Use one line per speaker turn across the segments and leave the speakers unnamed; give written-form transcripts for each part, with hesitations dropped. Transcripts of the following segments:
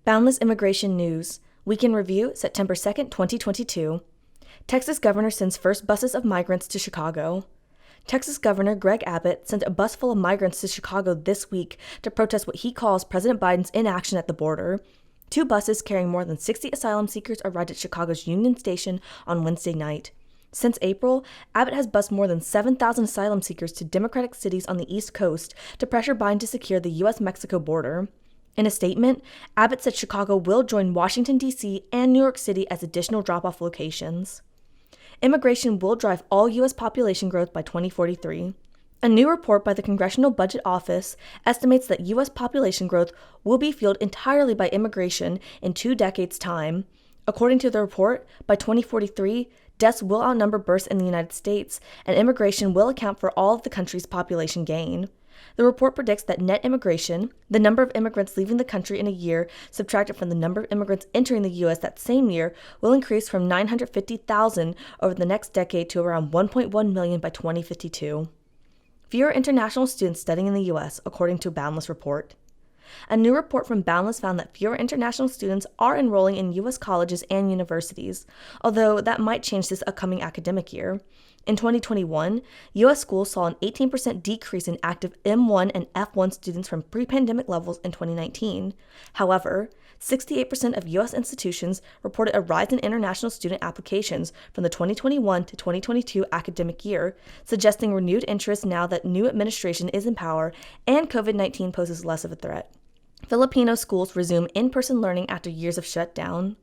Boundless Immigration News. Week in Review, September 2nd, 2022. Texas governor sends first buses of migrants to Chicago. Texas Governor Greg Abbott sent a bus full of migrants to Chicago this week to protest what he calls President Biden's inaction at the border. 2 buses carrying more than 60 asylum seekers arrived at Chicago's Union Station on Wednesday night. Since April, Abbott has bused more than 7,000 asylum seekers to Democratic cities on the East Coast to pressure Biden to secure the U.S.-Mexico border. In a statement, Abbott said Chicago will join Washington, D.C. and New York City as additional drop-off locations. Immigration will drive all U.S. population growth by 2043. A new report by the Congressional Budget Office estimates that U.S. population growth will be fueled entirely by immigration in 2 decades' time. According to the report, by 2043, deaths will outnumber births in the United States, and immigration will account for all of the country's population gain. The report predicts that net immigration, the number of immigrants leaving the country in a year subtracted from the number of immigrants entering the U.S. that same year, will increase from 950,000 over the next decade to around 1.1 million by 2052. Fewer international students studying in the U.S., according to a Boundless report. A new report from Boundless found that fewer international students are enrolling in U.S. colleges and universities, although that might change this upcoming academic year. In 2021, U.S. schools saw an 18% decrease in active M1 and F1 students from pre-pandemic levels in 2019. However, 68% of U.S. institutions reported a rise in international student applications from the 2021 to 2022 academic year, suggesting renewed interest now that new administration is in power and COVID-19 poses less of a threat. Filipino schools resume in-person learning after years of shutdown.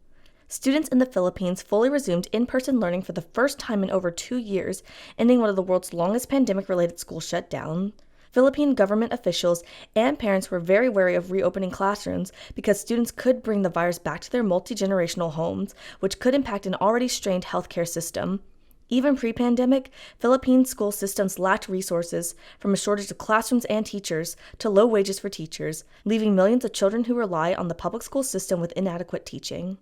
Students in the Philippines fully resumed in-person learning for the first time in over 2 years, ending one of the world's longest pandemic-related school shutdown. Philippine government officials and parents were very wary of reopening classrooms because students could bring the virus back to their multi-generational homes, which could impact an already strained healthcare system. Even pre-pandemic, Philippine school systems lacked resources, from a shortage of classrooms and teachers to low wages for teachers, leaving millions of children who rely on the public school system with inadequate teaching.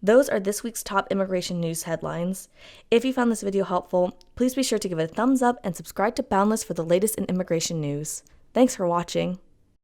Those are this week's top immigration news headlines. If you found this video helpful, please be sure to give it a thumbs up and subscribe to Boundless for the latest in immigration news. Thanks for watching.